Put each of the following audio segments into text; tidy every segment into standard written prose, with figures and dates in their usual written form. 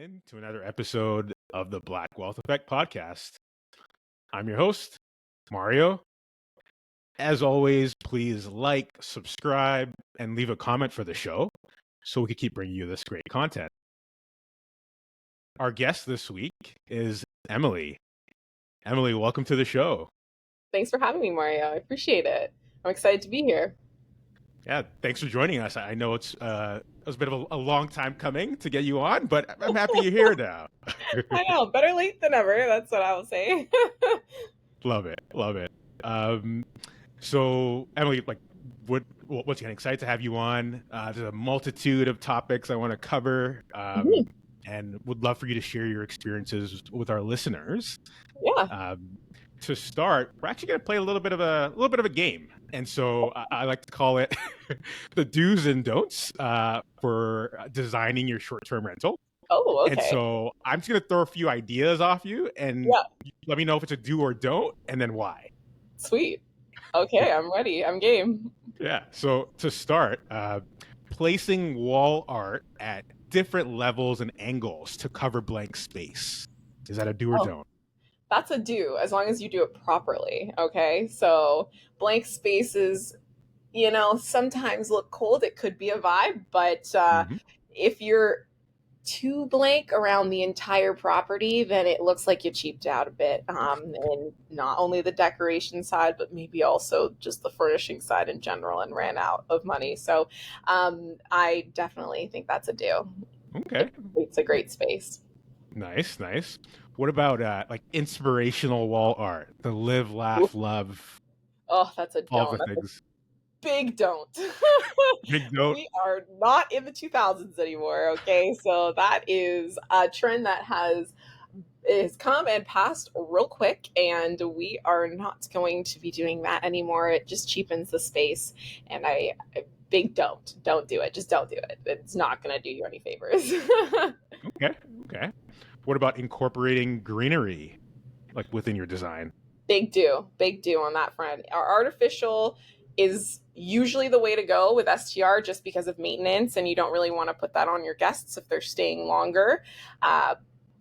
To another episode of the Black Wealth Effect podcast. I'm your host, Mario. As always, please like, subscribe, and leave a comment for the show so we can keep bringing you this great content. Our guest this week is Emily. Emily, welcome to the show. Thanks for having me, Mario. I appreciate it. I'm excited to be here. Yeah, thanks for joining us. I know it was a bit of a long time coming to get you on, but I'm happy you're here now. I know, better late than never. That's what I will say. Love it, love it. Um, so Emily, what's getting excited to have you on? There's a multitude of topics I want to cover, Mhm. and would love for you to share your experiences with our listeners. Yeah. To start, we're actually going to play a little bit of a game, and so I like to call it the do's and don'ts for designing your short-term rental. Oh, And okay. so I'm just going to throw a few ideas off you, and Yeah. let me know if it's a do or don't, and then why. Sweet. Okay, I'm ready. I'm game. Yeah. So to start, placing wall art at different levels and angles to cover blank space. Is that a do or Oh, don't? that's a do, as long as you do it properly. Okay. So blank spaces, sometimes look cold. It could be a vibe, but Hmm. if you're too blank around the entire property, then it looks like you cheaped out a bit. And not only the decoration side, but maybe also just the furnishing side in general, and ran out of money. So I definitely think that's a do. Okay. It's a great space. Nice, nice. What about like inspirational wall art? The live, Oof. laugh, love, Oh, that's a all the don't. That's a things. big don't. Big don't. We are not in the 2000s anymore. Okay. So that is a trend that has come and passed real quick, and we are not going to be doing that anymore. It just cheapens the space, and I big don't do it. Just don't do it. It's not going to do you any favors. Okay. Okay. What about incorporating greenery like within your design? Big do on that front. Our artificial is usually the way to go with STR, just because of maintenance, and you don't really want to put that on your guests if they're staying longer. Uh,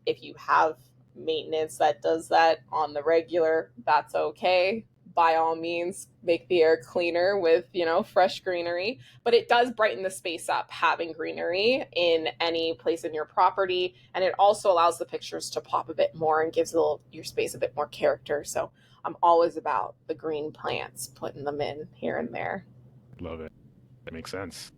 if you have maintenance that does that on the regular, that's okay. By all means, make the air cleaner with, fresh greenery. But it does brighten the space up having greenery in any place in your property. And it also allows the pictures to pop a bit more and gives your space a bit more character. So I'm always about the green plants, putting them in here and there. Love it. That makes sense.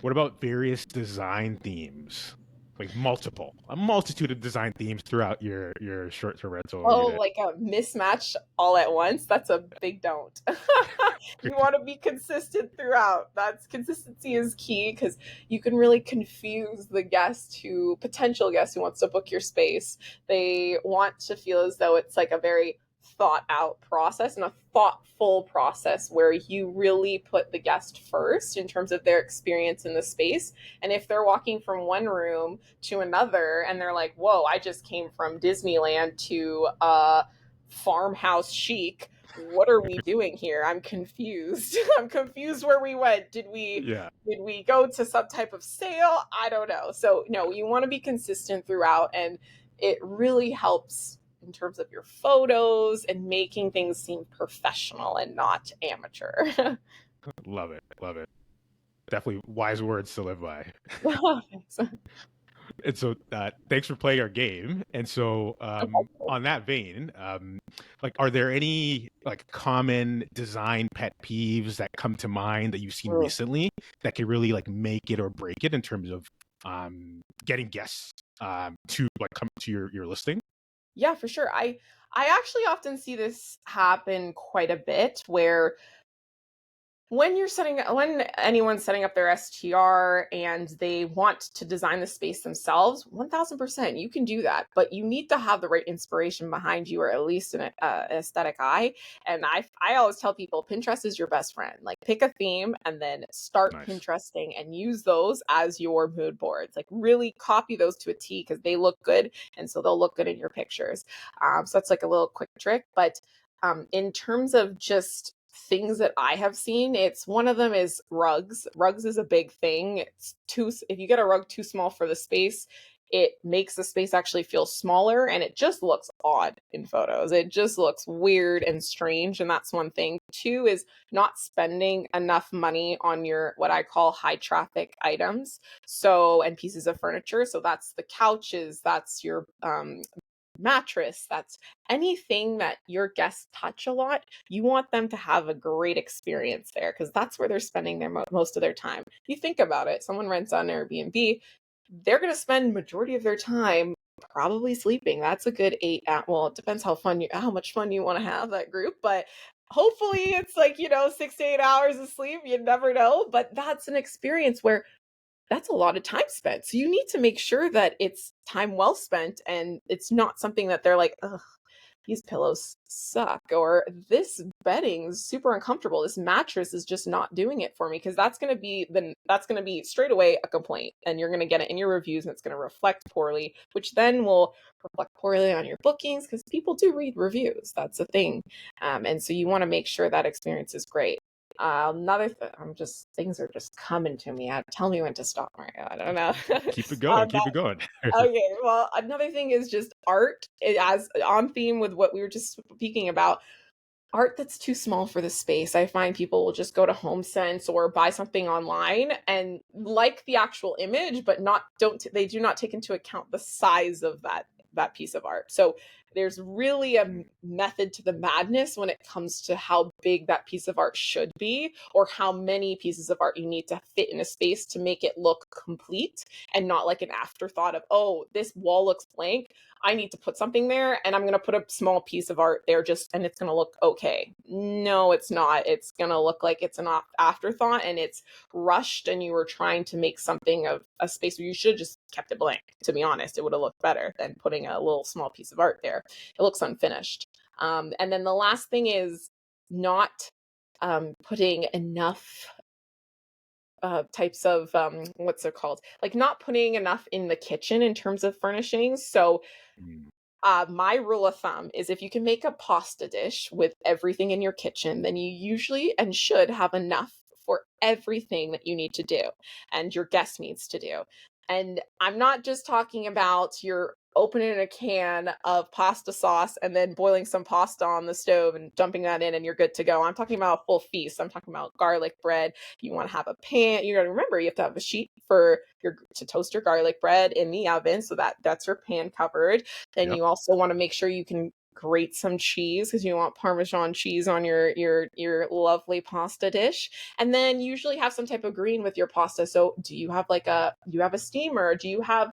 What about various design themes? Like a multitude of design themes throughout your short-term rental Oh, unit. like a mismatch all at once? That's a big don't. You want to be consistent throughout. That's Consistency is key, because you can really confuse the potential guest who wants to book your space. They want to feel as though it's like a very thought out process and a thoughtful process where you really put the guest first in terms of their experience in the space. And if they're walking from one room to another and they're like, whoa, I just came from Disneyland to farmhouse chic. What are we doing here? I'm confused. I'm confused where we went. Yeah. Did we go to some type of sale? I don't know. So no, you want to be consistent throughout, and it really helps in terms of your photos and making things seem professional and not amateur. Love it. Love it. Definitely wise words to live by. Thanks. And so, thanks for playing our game. And so, on that vein, like, are there any like common design pet peeves that come to mind that you've seen recently that could really like make it or break it in terms of getting guests to like come to your listing? Yeah, for sure. I actually often see this happen quite a bit, where when anyone's setting up their STR and they want to design the space themselves, 1000% you can do that, but you need to have the right inspiration behind you, or at least an aesthetic eye. And I always tell people, Pinterest is your best friend. Like, pick a theme and then start Nice. Pinteresting and use those as your mood boards. Like, really copy those to a T, because they look good, and so they'll look good in your pictures. So that's like a little quick trick. But in terms of just things that I have seen, it's one of them is rugs. Rugs is a big thing. If you get a rug too small for the space, it makes the space actually feel smaller, and it just looks odd in photos. It just looks weird and strange. And that's one thing. Two is not spending enough money on your, what I call high traffic items. So, and pieces of furniture. So that's the couches, that's your mattress, that's anything that your guests touch a lot. You want them to have a great experience there because that's where they're spending their most of their time. You think about it, someone rents on Airbnb, they're going to spend majority of their time probably sleeping. That's a good 8 well, it depends how much fun you want to have that group, but hopefully it's like, 6 to 8 hours of sleep. You never know, but that's an experience where that's a lot of time spent. So you need to make sure that it's time well spent and it's not something that they're like, ugh, these pillows suck, or this bedding is super uncomfortable. This mattress is just not doing it for me. Because that's going to be straight away a complaint, and you're going to get it in your reviews, and it's going to reflect poorly, which then will reflect poorly on your bookings because people do read reviews. That's a thing, and so you want to make sure that experience is great. I'm just things are just coming to me. Tell me when to stop, Mario. I don't know. Keep it going. Keep That it going. Okay, well, another thing is just art, as on theme with what we were just speaking about. Art that's too small for the space. I find people will just go to HomeSense or buy something online and like the actual image, but they do not take into account the size of that piece of art. So there's really a method to the madness when it comes to how big that piece of art should be, or how many pieces of art you need to fit in a space to make it look complete, and not like an afterthought of, oh, this wall looks blank, I need to put something there, and I'm going to put a small piece of art there and it's going to look okay. No, it's not. It's going to look like it's an afterthought and it's rushed, and you were trying to make something of a space where you should have just kept it blank. To be honest, it would have looked better than putting a little small piece of art there. It looks unfinished. And then the last thing is not putting enough types of what's it called, like not putting enough in the kitchen in terms of furnishings. So my rule of thumb is, if you can make a pasta dish with everything in your kitchen, then you usually and should have enough for everything that you need to do and your guest needs to do. And I'm not just talking about you're opening a can of pasta sauce and then boiling some pasta on the stove and dumping that in and you're good to go. I'm talking about a full feast. I'm talking about garlic bread. You want to have a pan. You got to remember, you have to have a sheet to toast your garlic bread in the oven, so that's your pan covered. Then Yep. you also want to make sure you can grate some cheese because you want Parmesan cheese on your lovely pasta dish. And then usually have some type of green with your pasta. So do you have a steamer? Do you have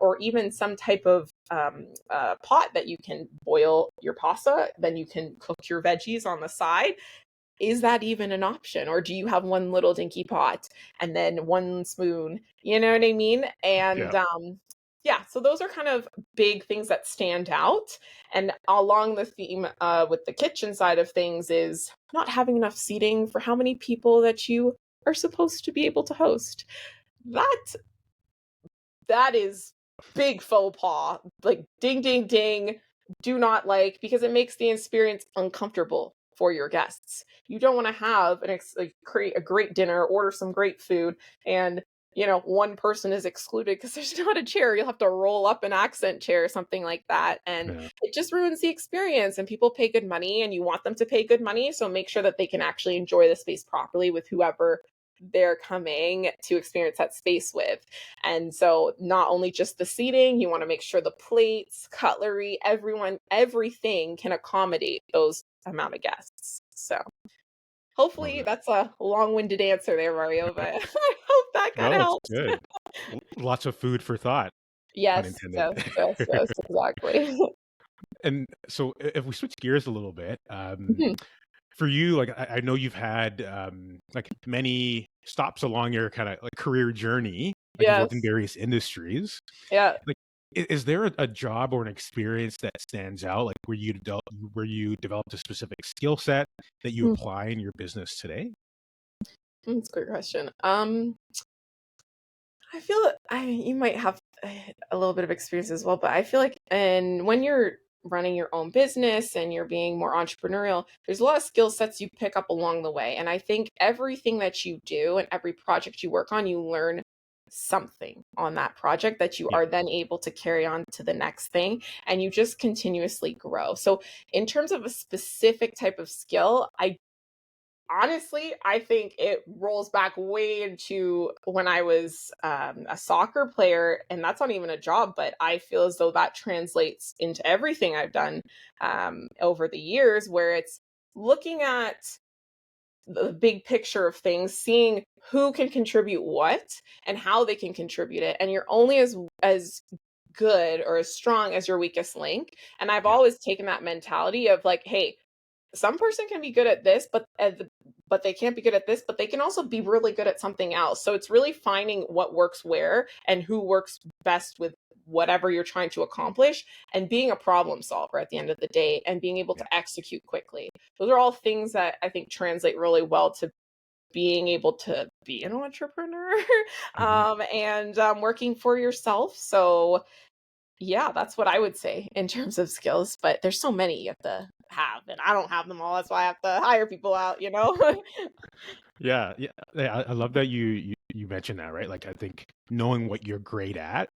or even some type of pot that you can boil your pasta? Then you can cook your veggies on the side. Is that even an option? Or do you have one little dinky pot and then one spoon? You know what I mean? And Yeah. yeah, so those are kind of big things that stand out. And along the theme with the kitchen side of things is not having enough seating for how many people that you are supposed to be able to host. That is big faux pas. Like ding ding ding, do not like, because it makes the experience uncomfortable for your guests. You don't want to have create a great dinner, order some great food, and one person is excluded because there's not a chair. You'll have to roll up an accent chair or something like that, and Yeah. it just ruins the experience. And people pay good money, and you want them to pay good money, so make sure that they can actually enjoy the space properly with whoever they're coming to experience that space with. And so not only just the seating, you want to make sure the plates, cutlery, everything can accommodate those amount of guests. So Love hopefully it. that's a long-winded answer there, Mario, but I hope that kind of No, it's helps. good. Lots of food for thought, pun Yes, intended. yes, yes, yes, exactly. And so if we switch gears a little bit, Mhm. for you, like I know you've had like many stops along your kind of like career journey. Like you've worked in Yes. various industries. Yeah. Like, is there a job or an experience that stands out, like where you developed a specific skill set that you Mm, apply in your business today? That's a great question. I feel you might have a little bit of experience as well, but I feel like, and when you're running your own business and you're being more entrepreneurial, there's a lot of skill sets you pick up along the way. And I think everything that you do and every project you work on, you learn something on that project that you are then able to carry on to the next thing, and you just continuously grow. So in terms of a specific type of skill, I think it rolls back way into when I was a soccer player, and that's not even a job, but I feel as though that translates into everything I've done over the years, where it's looking at the big picture of things, seeing who can contribute what and how they can contribute it, and you're only as good or as strong as your weakest link. And I've Yeah. always taken that mentality of like, hey, some person can be good at this, but they can't be good at this, but they can also be really good at something else. So it's really finding what works where and who works best with whatever you're trying to accomplish, and being a problem solver at the end of the day and being able Yeah. to execute quickly. Those are all things that I think translate really well to being able to be an entrepreneur Mhm. and working for yourself. So yeah, that's what I would say in terms of skills, but there's so many you have to have, and I don't have them all. That's why I have to hire people out, you know? Yeah, yeah, yeah, I love that you mentioned that, right? Like, I think knowing what you're great at,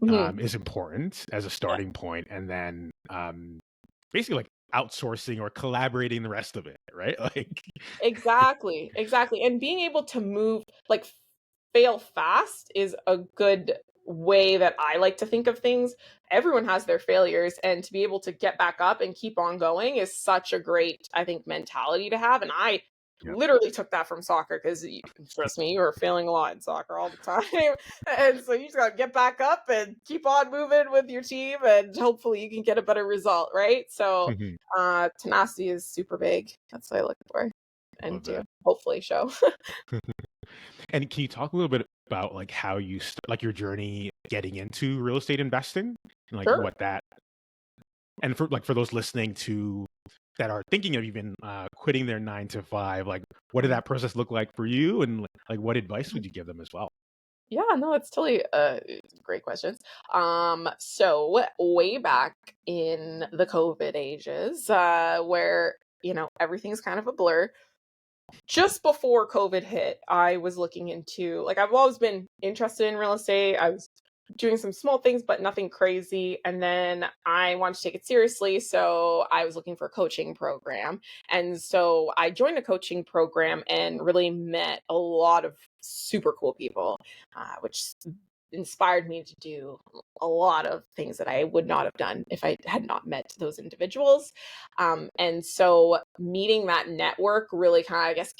Mhm. is important as a Yeah, starting point, and then, basically, like, outsourcing or collaborating the rest of it, right? Like, exactly, exactly, and being able to move, like, fail fast is a good way that I like to think of things. Everyone has their failures, and to be able to get back up and keep on going is such a great, I think, mentality to have. And I yeah. literally took that from soccer because, trust me, you were failing a lot in soccer all the time. And so you just got to get back up and keep on moving with your team, and hopefully you can get a better result, right? So, Mhm. tenacity is super big. That's what I look for and Love do, that. hopefully, show. And can you talk a little bit about, like, how like, your journey getting into real estate investing? And, like, Sure. what that and for, like, for those listening to that are thinking of even, quitting their 9 to 5, like, what did Mhm. that process look like for you? And, like, what advice would you give them as well? Yeah, no, it's totally great questions. So way back in the COVID ages, where everything's kind of a blur, just before COVID hit, I was looking into, like, I've always been interested in real estate. I was doing some small things, but nothing crazy. And then I wanted to take it seriously. So I was looking for a coaching program. And so I joined a coaching program and really met a lot of super cool people, which inspired me to do a lot of things that I would not have done if I had not met those individuals. And so meeting that network really kind of, I guess,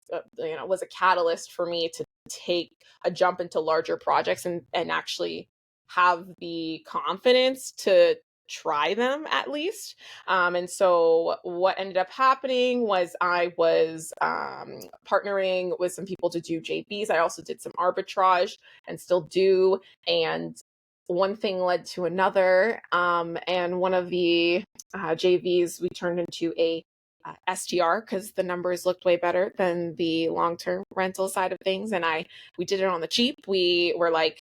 was a catalyst for me to take a jump into larger projects and actually have the confidence to try them at least. And so what ended up happening was I was partnering with some people to do JVs. I also did some arbitrage and still do. And one thing led to another. And one of the JVs we turned into a STR because the numbers looked way better than the long-term rental side of things. And we did it on the cheap. We were like,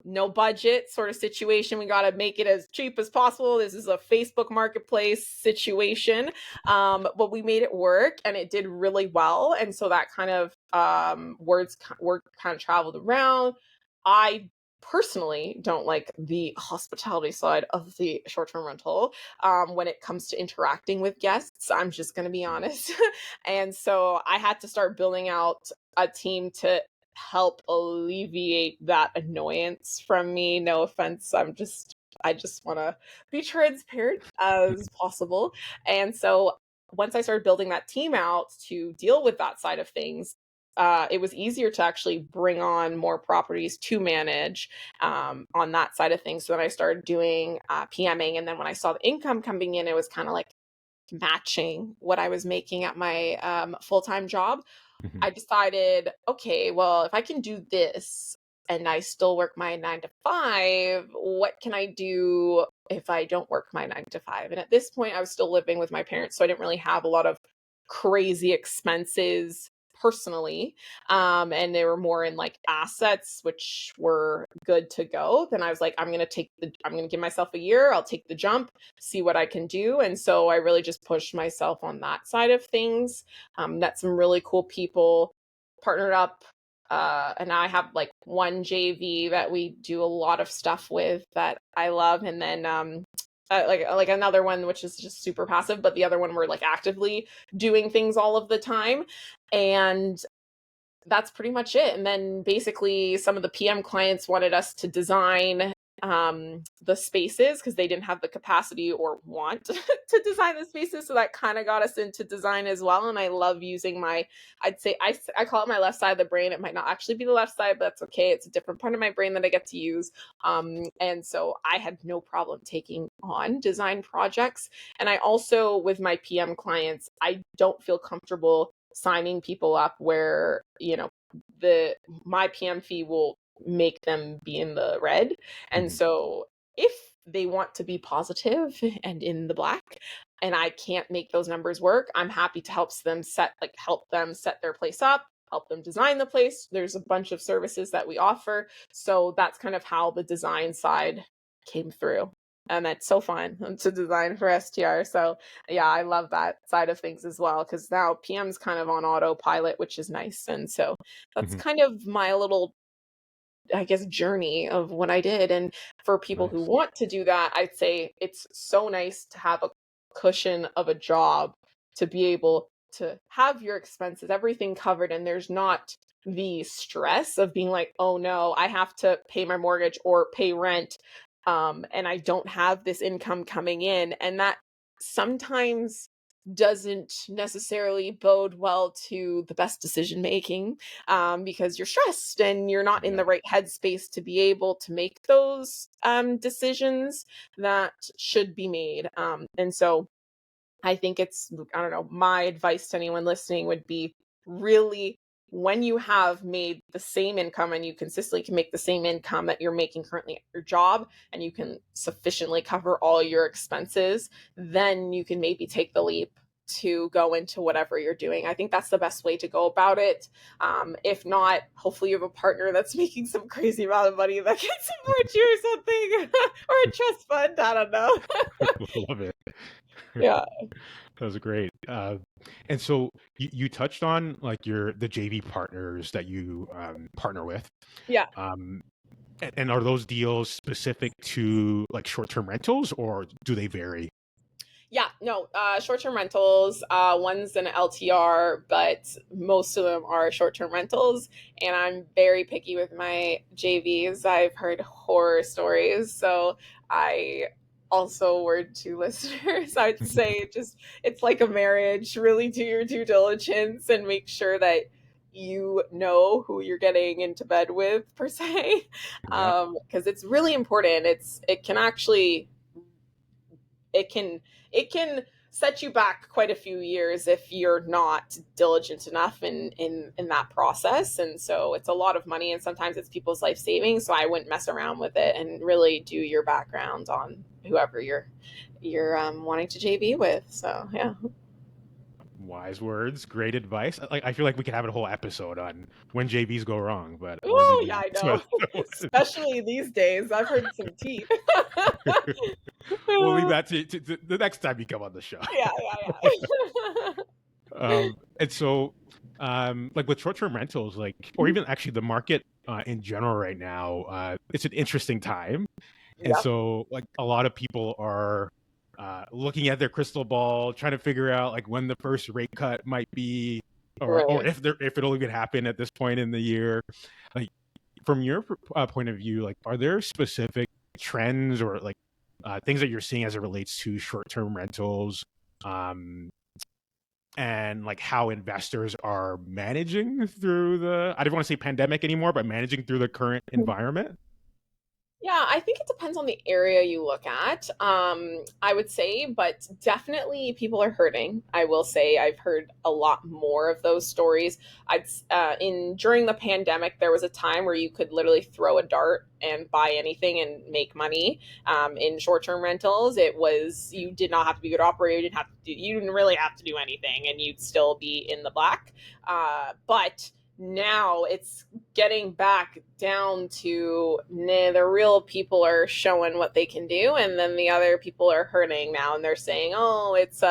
no budget sort of situation. We got to make it as cheap as possible. This is a Facebook marketplace situation. But we made it work and it did really well. And so that kind of word kind of traveled around. I personally don't like the hospitality side of the short-term rental when it comes to interacting with guests. I'm just going to be Mm, honest. And so I had to start building out a team to help alleviate that annoyance from me. No offense. I just want to be transparent as possible. And so once I started building that team out to deal with that side of things, it was easier to actually bring on more properties to manage on that side of things. So then I started doing PMing. And then when I saw the income coming in, it was kind of like matching what I was making at my full time job. mhm. I decided, okay, well, if I can do this and I still work my 9 to 5, what can I do if I don't work my 9 to 5? And at this point, I was still living with my parents, so I didn't really have a lot of crazy expenses personally. And they were more in like assets, which were good to go. Then I was like, I'm going to give myself a year. I'll take the jump, see what I can do. And so I really just pushed myself on that side of things. Met some really cool people, partnered up And I have like one JV that we do a lot of stuff with that I love, and then like another one which is just super passive, but the other one we're like actively doing things all of the time, and that's pretty much it. And then basically some of the PM clients wanted us to design the spaces because they didn't have the capacity or want to design the spaces, so that kind of got us into design as well. And I love using my, I'd say I call it my left side of the brain. It might not actually be the left side, but that's okay. It's a different part of my brain that I get to use. And so I had no problem taking on design projects. And I also, with my PM clients, I don't feel comfortable signing people up where, my PM fee will make them be in the red. And so if they want to be positive and in the black, and I can't make those numbers work, I'm happy to help them set their place up, help them design the place. There's a bunch of services that we offer. So that's kind of how the design side came through. And it's so fun to design for STR. So yeah, I love that side of things as well, because now PM's kind of on autopilot, which is nice. And so that's kind of my little, I guess, journey of what I did. And for people who want to do that, I'd say it's so nice to have a cushion of a job to be able to have your expenses, everything covered, and there's not the stress of being like, oh no, I have to pay my mortgage or pay rent, and I don't have this income coming in. And that sometimes doesn't necessarily bode well to the best decision making, because you're stressed and you're not in the right headspace to be able to make those decisions that should be made. And so I think it's, I don't know, my advice to anyone listening would be really, when you have made the same income and you consistently can make the same income that you're making currently at your job, and you can sufficiently cover all your expenses, then you can maybe take the leap to go into whatever you're doing. I think that's the best way to go about it. If not, hopefully you have a partner that's making some crazy amount of money that can support you or something, or a trust fund. I don't know. Love it. Yeah. That was great. And so you touched on like the JV partners that you partner with. Yeah. And are those deals specific to like short-term rentals, or do they vary? Yeah, no, short-term rentals, one's an LTR, but most of them are short-term rentals. And I'm very picky with my JVs. I've heard horror stories. So I also word to listeners, I'd say it's like a marriage. Really do your due diligence and make sure that you know who you're getting into bed with, per se. Because it's really important. It can it can set you back quite a few years if you're not diligent enough in that process. And so it's a lot of money, and sometimes it's people's life savings. So I wouldn't mess around with it, and really do your background on whoever you're wanting to JV with. So yeah. Wise words, great advice. Like I feel like we could have a whole episode on when JVs go wrong, but Oh yeah, I know. Especially these days, I've heard some tea. We'll leave that to the next time you come on the show. Yeah. And so, like with short-term rentals, like, or even actually the market in general right now, it's an interesting time. And so, like, a lot of people are looking at their crystal ball, trying to figure out like when the first rate cut might be, or if it'll even happen at this point in the year. Like, from your point of view, like, are there specific trends or like things that you're seeing as it relates to short-term rentals, and like how investors are managing through I don't want to say pandemic anymore, but managing through the current environment? Yeah, I think it depends on the area you look at. I would say, but definitely people are hurting. I will say I've heard a lot more of those stories. During the pandemic, there was a time where you could literally throw a dart and buy anything and make money. In short-term rentals, you did not have to be a good operator. You didn't really have to do anything, and you'd still be in the black. But now it's getting back down to the real people are showing what they can do, and then the other people are hurting now, and they're saying, oh, it's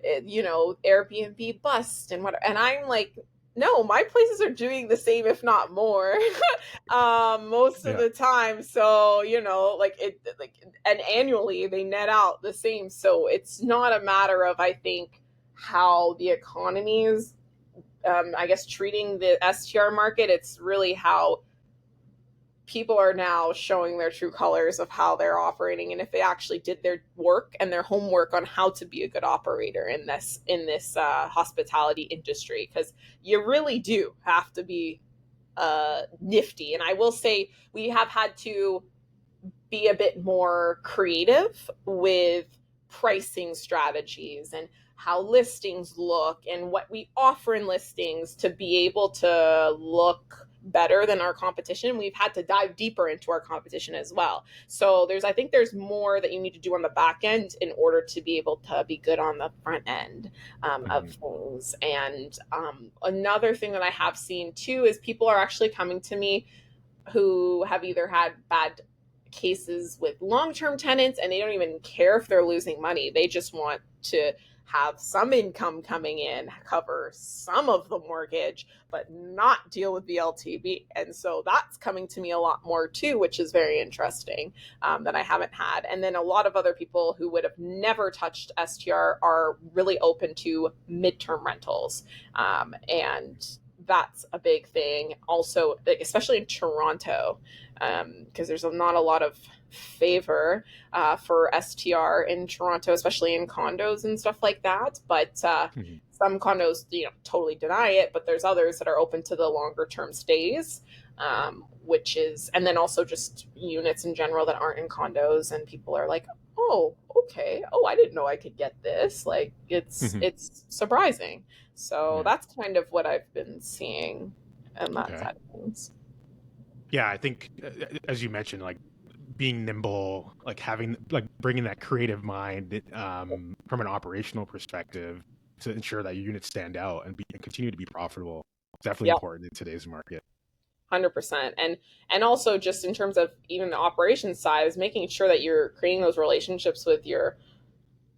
Airbnb bust and what. And I'm like, No, my places are doing the same, if not more, most of Yeah. the time. So, like and annually they net out the same. So it's not a matter of, I think, how the economy is, I guess, treating the STR market. It's really how people are now showing their true colors of how they're operating, and if they actually did their work and their homework on how to be a good operator in this hospitality industry, because you really do have to be nifty. And I will say we have had to be a bit more creative with pricing strategies and how listings look and what we offer in listings to be able to look better than our competition. We've had to dive deeper into our competition as well. So I think there's more that you need to do on the back end in order to be able to be good on the front end of things. And another thing that I have seen too is people are actually coming to me who have either had bad cases with long-term tenants and they don't even care if they're losing money. They just want to have some income coming in, cover some of the mortgage, but not deal with the LTV. And so that's coming to me a lot more too, which is very interesting, that I haven't had. And then a lot of other people who would have never touched STR are really open to midterm rentals. And that's a big thing also, especially in Toronto, because there's not a lot of favor for STR in Toronto, especially in condos and stuff like that. But some condos, totally deny it, but there's others that are open to the longer term stays, which is, and then also just units in general that aren't in condos, and people are like, oh, okay, oh, I didn't know I could get this. Like it's surprising. So that's kind of what I've been seeing on that side of things. Yeah, I think as you mentioned, like being nimble, like bringing that creative mind from an operational perspective to ensure that your units stand out and continue to be profitable. Definitely important in today's market. 100%. And also just in terms of even the operations side is making sure that you're creating those relationships with your,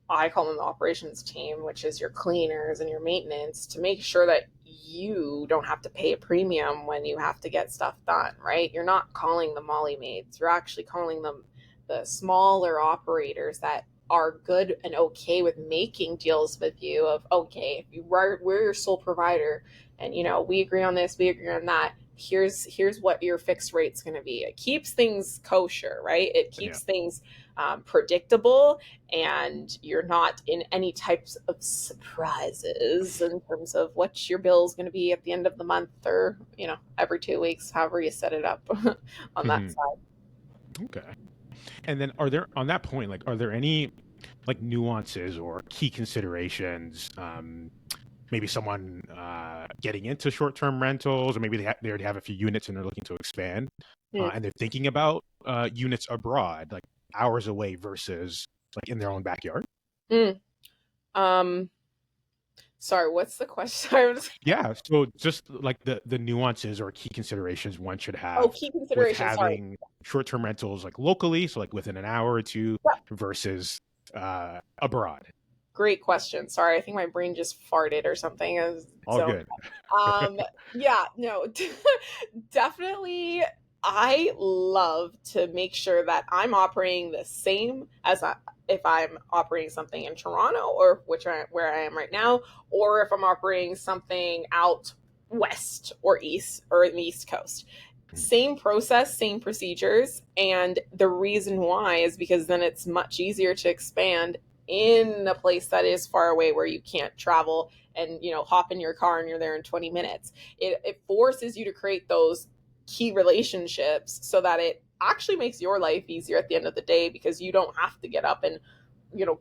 I call them the operations team, which is your cleaners and your maintenance, to make sure that you don't have to pay a premium when you have to get stuff done, right? You're not calling the molly maids. You're actually calling them the smaller operators that are good and okay with making deals with you of, okay, if we're your sole provider and, we agree on this, we agree on that. Here's what your fixed rate's going to be. It keeps things kosher, right? It keeps things predictable, and you're not in any types of surprises in terms of what your bill is going to be at the end of the month or, every 2 weeks, however you set it up on that side. Okay. And then on that point, like, are there any like nuances or key considerations, maybe someone getting into short-term rentals, or maybe they already have a few units and they're looking to expand, and they're thinking about units abroad, like hours away versus like in their own backyard? Sorry, what's the question? Yeah, so just like the nuances or key considerations one should have Key with considerations. Sorry. having short-term rentals like locally, so like within an hour or two, versus abroad. Great question. Sorry, I think my brain just farted or something. All good. Yeah, no, definitely. I love to make sure that I'm operating the same as if I'm operating something in Toronto or where I am right now, or if I'm operating something out west or east or in the East Coast. Same process, same procedures. And the reason why is because then it's much easier to expand in a place that is far away where you can't travel and hop in your car and you're there in 20 minutes. It forces you to create those key relationships so that it actually makes your life easier at the end of the day, because you don't have to get up and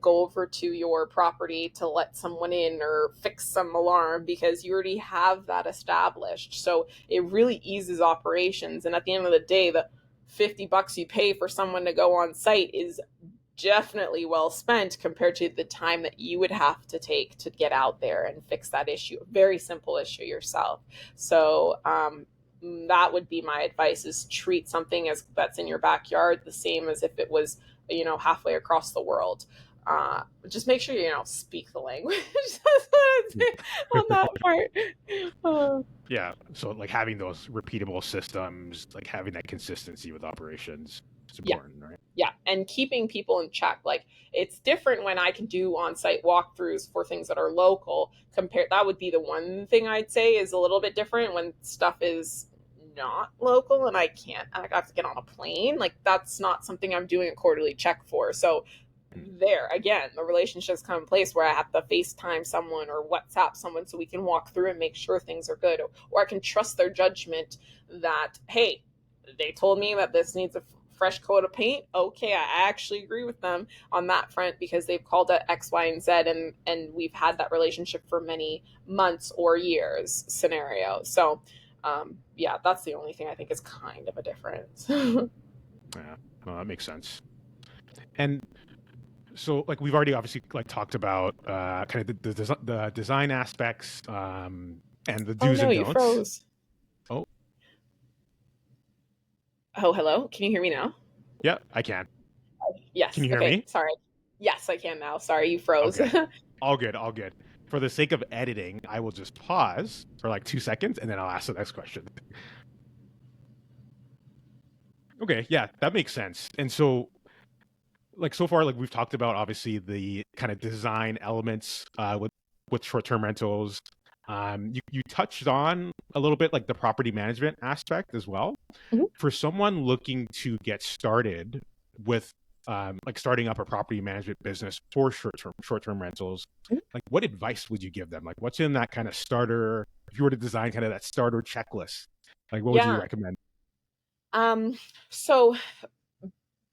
go over to your property to let someone in or fix some alarm, because you already have that established. So it really eases operations, and at the end of the day, the $50 you pay for someone to go on site is definitely well spent compared to the time that you would have to take to get out there and fix that issue, very simple issue yourself. So that would be my advice, is treat something that's in your backyard the same as if it was halfway across the world. just make sure you speak the language. That's what I'd say on that part. Yeah. So like having those repeatable systems, like having that consistency with operations is Yeah. important, right? Yeah, and keeping people in check. Like, it's different when I can do on-site walkthroughs for things that are local. Compared, that would be the one thing I'd say is a little bit different when stuff is not local and I have to get on a plane. Like, that's not something I'm doing a quarterly check for. So there again, the relationships come in place where I have to FaceTime someone or WhatsApp someone so we can walk through and make sure things are good, or I can trust their judgment that, hey, they told me that this needs a fresh coat of paint. Okay, I actually agree with them on that front because they've called it X, Y, and Z, and we've had that relationship for many months or years scenario. So yeah, that's the only thing I think is kind of a difference. Yeah, well, that makes sense. And so, like, we've already obviously like talked about kind of the design aspects and the Oh do's no, and you don'ts. froze. Oh, Oh, hello. Can you hear me now? yeah, I can. Can Yes. you hear Okay. me? Sorry. Yes, I can now. Sorry, you froze. Okay, all good, all good. For the sake of editing, I will just pause for like 2 seconds and then I'll ask the next question. Okay, yeah, that makes sense. And so, like so far, like we've talked about, obviously the kind of design elements with short-term rentals. You touched on a little bit like the property management aspect as well. Mhm. For someone looking to get started with like starting up a property management business for short-term rentals, like what advice would you give them? Like what's in that kind of starter, if you were to design kind of that starter checklist, like what would you Yeah. recommend? So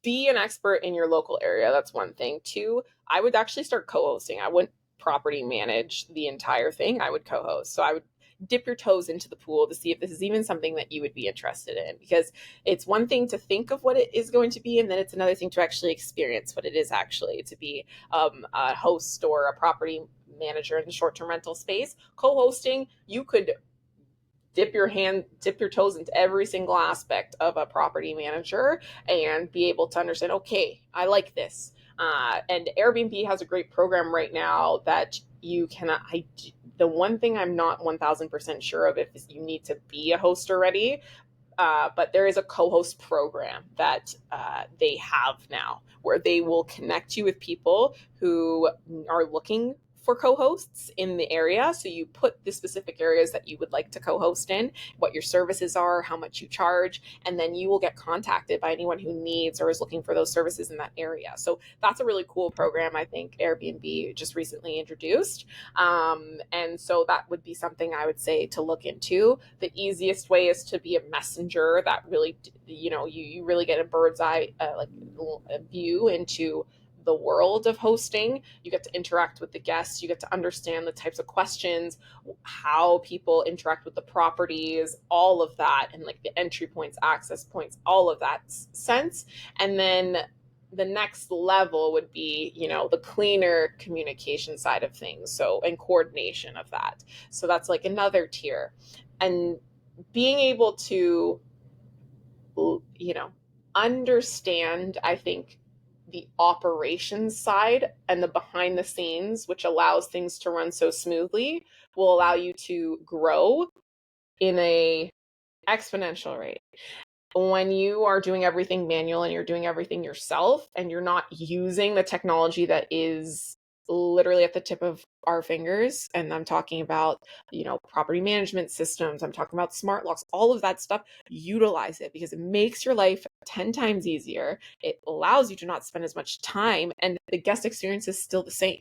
be an expert in your local area. That's one thing. Two, I would actually start co-hosting. I wouldn't property manage the entire thing. I would co-host. So I would dip your toes into the pool to see if this is even something that you would be interested in, because it's one thing to think of what it is going to be, and then it's another thing to actually experience what it is actually to be a host or a property manager in the short-term rental space. Co-hosting, you could dip your toes into every single aspect of a property manager and be able to understand, okay, I like this. And Airbnb has a great program right now that you can, the one thing I'm not 1000% sure of if you need to be a host already, but there is a co-host program that they have now where they will connect you with people who are looking for co-hosts in the area. So you put the specific areas that you would like to co-host in, what your services are, how much you charge, and then you will get contacted by anyone who needs or is looking for those services in that area. So that's a really cool program I think Airbnb just recently introduced. And so that would be something I would say to look into. The easiest way is to be a messenger that really, you really get a bird's eye like a view into the world of hosting. You get to interact with the guests, you get to understand the types of questions, how people interact with the properties, all of that, and like the entry points, access points, all of that sense. And then the next level would be, the cleaner communication side of things, so, and coordination of that. So that's like another tier. And being able to, understand, I think, the operations side and the behind the scenes, which allows things to run so smoothly, will allow you to grow in a exponential rate. When you are doing everything manual and you're doing everything yourself and you're not using the technology that is literally at the tip of our fingers, and I'm talking about, property management systems, I'm talking about smart locks, all of that stuff, utilize it because it makes your life 10 times easier. It allows you to not spend as much time, and the guest experience is still the same,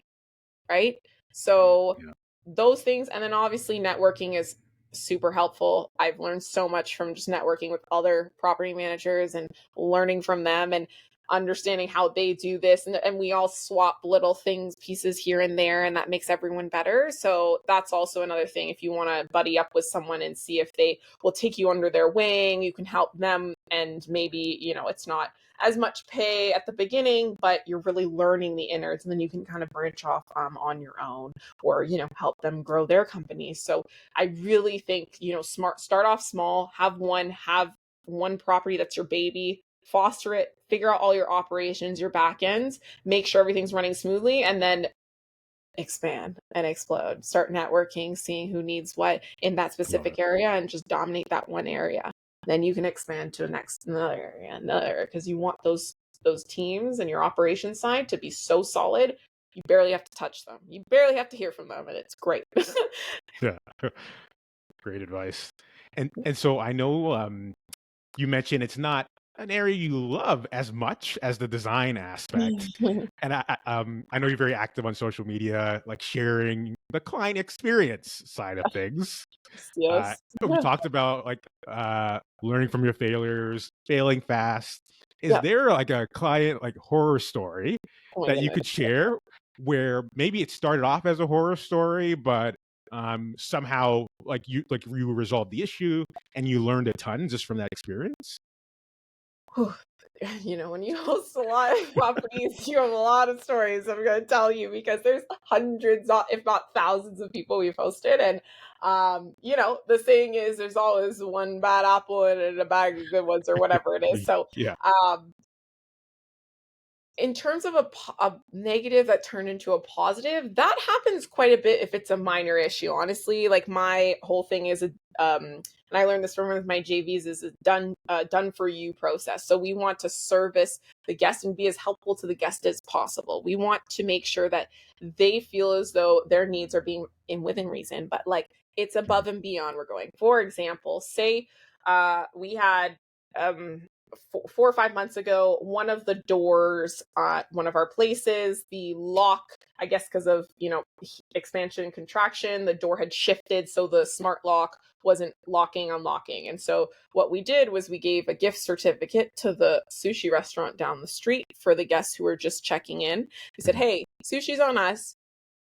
right? So Yeah. those things, and then obviously networking is super helpful. I've learned so much from just networking with other property managers and learning from them and understanding how they do this, and we all swap little things, pieces here and there, and that makes everyone better. So that's also another thing. If you want to buddy up with someone and see if they will take you under their wing, you can help them, and maybe it's not as much pay at the beginning, but you're really learning the innards, and then you can kind of branch off on your own, or help them grow their company. So I really think, start off small, have one property that's your baby, foster it, figure out all your operations, your back ends, make sure everything's running smoothly, and then expand and explode. Start networking, seeing who needs what in that specific area, and just dominate that one area. Then you can expand to another area, because you want those teams and your operations side to be so solid. You barely have to touch them. You barely have to hear from them, and it's great. Yeah. Great advice. And so I know you mentioned it's not an area you love as much as the design aspect. And I know you're very active on social media, like sharing the client experience side of things. Yes. We talked about like learning from your failures, failing fast. Is Yeah. there like a client like horror story Oh my that you goodness. could share where maybe it started off as a horror story, but somehow like you resolved the issue and you learned a ton just from that experience? Whew. You know, when you host a lot of properties, you have a lot of stories, I'm going to tell you, because there's hundreds, if not thousands of people we've hosted. And, you know, the saying is there's always one bad apple and a bag of good ones, or whatever it is. So, Yeah. in terms of a negative that turned into a positive, that happens quite a bit if it's a minor issue. Honestly, like my whole thing is and I learned this from one of my JVs, is a done for you process. So we want to service the guest and be as helpful to the guest as possible. We want to make sure that they feel as though their needs are being within reason, but like it's above and beyond. We're going. For example, say we had 4 or 5 months ago, one of the doors at one of our places, the lock, I guess because of, you know, expansion and contraction, the door had shifted, so the smart lock wasn't unlocking. And so what we did was we gave a gift certificate to the sushi restaurant down the street for the guests who were just checking in. We said, hey, sushi's on us.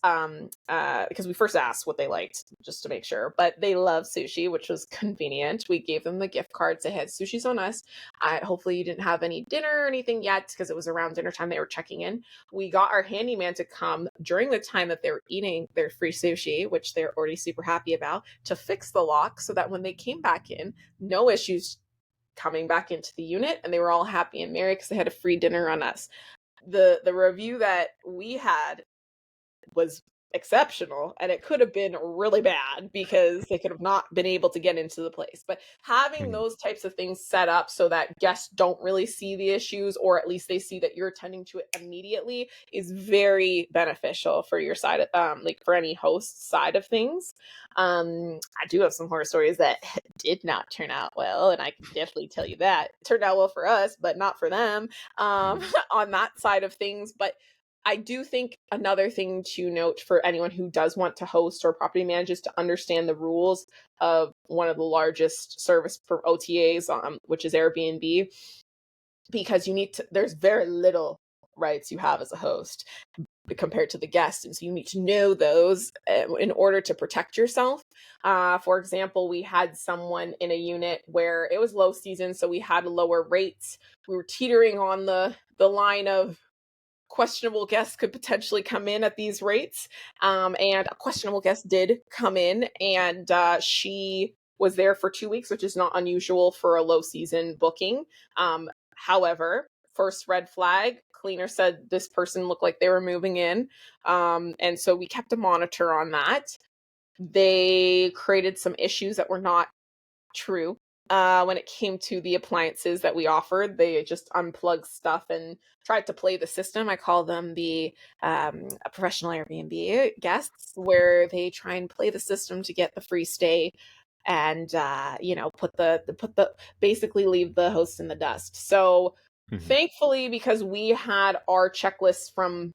Because we first asked what they liked just to make sure, but they love sushi, which was convenient. We gave them the gift cards. They had sushi's on us. Hopefully you didn't have any dinner or anything yet, because it was around dinner time they were checking in. We got our handyman to come during the time that they were eating their free sushi, which they're already super happy about, to fix the lock so that when they came back in, no issues coming back into the unit, and they were all happy and merry because they had a free dinner on us. The review that we had was exceptional, and it could have been really bad because they could have not been able to get into the place. But having those types of things set up so that guests don't really see the issues, or at least they see that you're attending to it immediately, is very beneficial for your side of, like for any host side of things. I do have some horror stories that did not turn out well, and I can definitely tell you that it turned out well for us, but not for them, on that side of things. But I do think another thing to note for anyone who does want to host or property manage is to understand the rules of one of the largest service for OTAs, which is Airbnb, because there's very little rights you have as a host compared to the guest. And so you need to know those in order to protect yourself. For example, we had someone in a unit where it was low season, so we had lower rates. We were teetering on the line of questionable guests could potentially come in at these rates. And a questionable guest did come in, and she was there for 2 weeks, which is not unusual for a low season booking. However, first red flag, cleaner said this person looked like they were moving in. And so we kept a monitor on that. They created some issues that were not true. When it came to the appliances that we offered, they just unplugged stuff and tried to play the system. I call them the professional Airbnb guests, where they try and play the system to get the free stay, and you know, put the basically leave the host in the dust. So thankfully, because we had our checklists from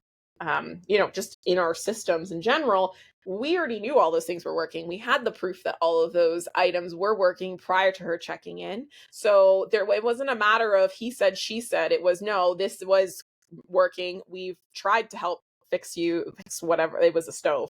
you know, just in our systems in general, we already knew all those things were working. We had the proof that all of those items were working prior to her checking in. So it wasn't a matter of he said, she said. It was, no, this was working. We've tried to help fix whatever. It was a stove.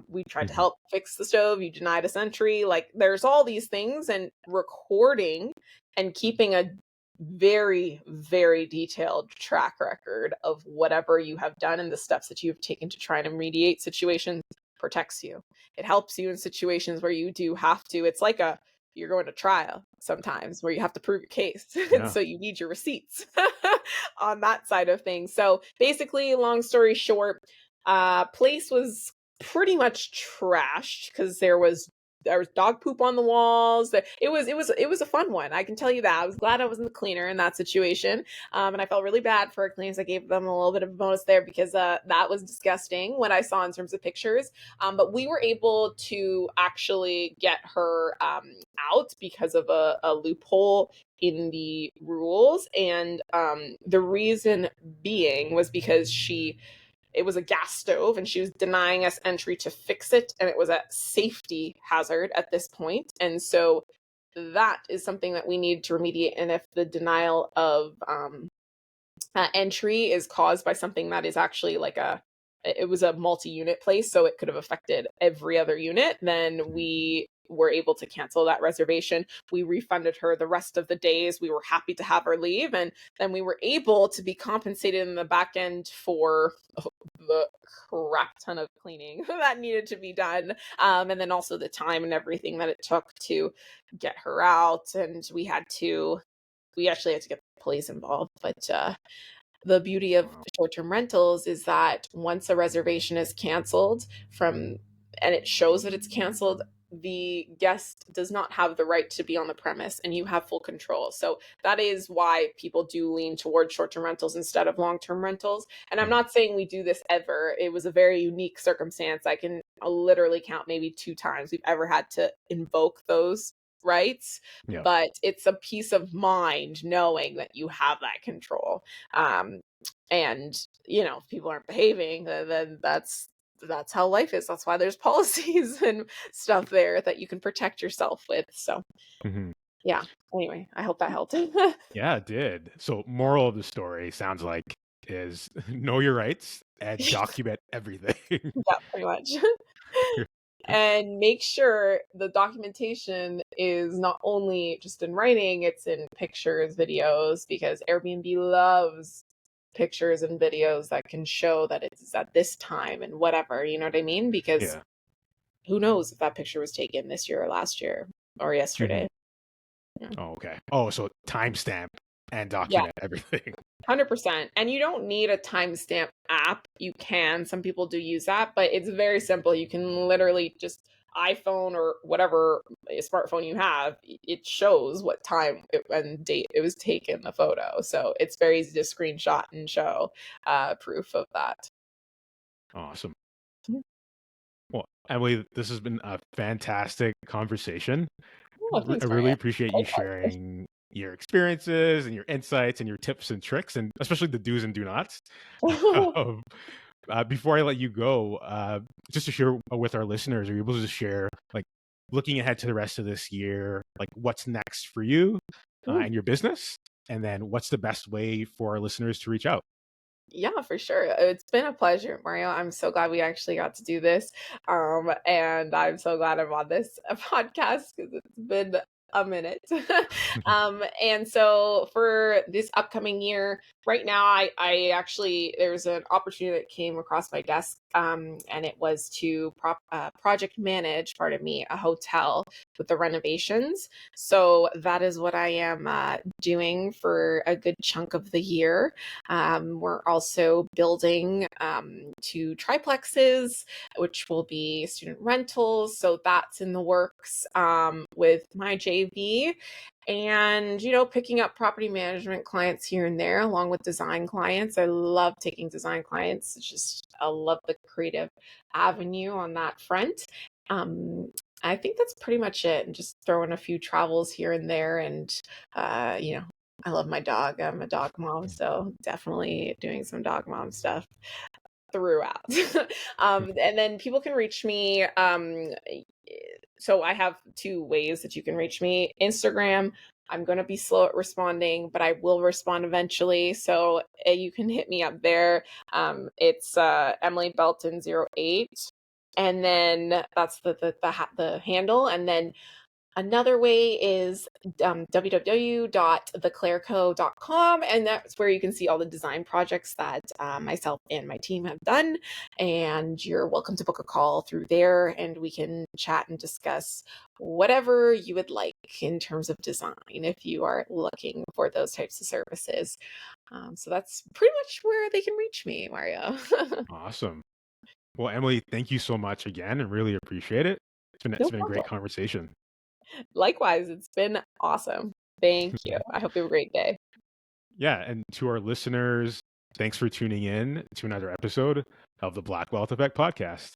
We tried to help fix the stove. You denied us entry. Like, there's all these things, and recording and keeping a very, very detailed track record of whatever you have done and the steps that you've taken to try and remediate situations protects you. It helps you in situations where you do have to. It's like you're going to trial sometimes where you have to prove your case. And Yeah. so you need your receipts on that side of things. So basically, long story short, place was pretty much trashed because there was dog poop on the walls. It was a fun one. I can tell you that. I was glad I wasn't the cleaner in that situation, and I felt really bad for our cleaners. I gave them a little bit of a bonus there because that was disgusting what I saw in terms of pictures. But we were able to actually get her out because of a loophole in the rules, and the reason being was because it was a gas stove and she was denying us entry to fix it, and it was a safety hazard at this point. And so that is something that we need to remediate. And if the denial of entry is caused by something that is actually like it was a multi-unit place, so it could have affected every other unit, then we were able to cancel that reservation. We refunded her the rest of the days. We were happy to have her leave, and then we were able to be compensated in the back end for the crap ton of cleaning that needed to be done, and then also the time and everything that it took to get her out. And we actually had to get the police involved, but the beauty of Wow. short-term rentals is that once a reservation is canceled from and it shows that it's canceled, the guest does not have the right to be on the premise and you have full control. So that is why people do lean towards short-term rentals instead of long-term rentals. And I'm Mhm. not saying we do this ever. It was a very unique circumstance. I can literally count maybe 2 times we've ever had to invoke those rights, Yeah. but it's a peace of mind knowing that you have that control. Um, and if people aren't behaving, then that's how life is. That's why there's policies and stuff there that you can protect yourself with. So Mhm. yeah. Anyway, I hope that helped. Yeah, it did. So, moral of the story sounds like is know your rights and document everything. Yeah, pretty much. And make sure the documentation is not only just in writing, it's in pictures, videos, because Airbnb loves pictures and videos that can show that it's at this time and whatever, you know what I mean? Because Yeah. who knows if that picture was taken this year or last year or Mhm. yesterday. Yeah. Oh, okay. Oh, so timestamp and Yeah, document everything. 100%. And you don't need a timestamp app. You can. Some people do use that, but it's very simple. You can literally just iPhone or whatever smartphone you have, it shows what time and date it was taken, the photo. So it's very easy to screenshot and show proof of that. Awesome. Yeah. Well, Emily, this has been a fantastic conversation. Oh, I thanks, really Maria. appreciate you sharing your experiences and your insights and your tips and tricks, and especially the do's and do nots. Um, before I let you go, just to share with our listeners, are you able to share, like, looking ahead to the rest of this year, like what's next for you Ooh, and your business, and then what's the best way for our listeners to reach out? yeah, for sure. It's been a pleasure, Mario. I'm so glad we actually got to do this. And I'm so glad I'm on this podcast because it's been a minute. And so for this upcoming year, right now, I actually, there's an opportunity that came across my desk, and it was to project manage, pardon me, a hotel with the renovations. So that is what I am doing for a good chunk of the year. We're also building 2 triplexes, which will be student rentals. So that's in the works with my JV. And, picking up property management clients here and there, along with design clients. I love taking design clients. I love the creative avenue on that front. Um, I think that's pretty much it. And just throwing a few travels here and there. And, uh, you know, I love my dog. I'm a dog mom, so definitely doing some dog mom stuff throughout. And then people can reach me. So I have 2 ways that you can reach me. Instagram, I'm going to be slow at responding, but I will respond eventually. So you can hit me up there. It's Emily Belton 08. And then that's the handle. And then Another way is www.theclairco.com, and that's where you can see all the design projects that myself and my team have done. And you're welcome to book a call through there, and we can chat and discuss whatever you would like in terms of design if you are looking for those types of services. So that's pretty much where they can reach me, Mario. Awesome. Well, Emily, thank you so much again. I really appreciate it. It's No been a great problem. conversation. Likewise, it's been awesome. Thank you. I hope you have a great day. Yeah, and to our listeners, thanks for tuning in to another episode of the Black Wealth Effect podcast.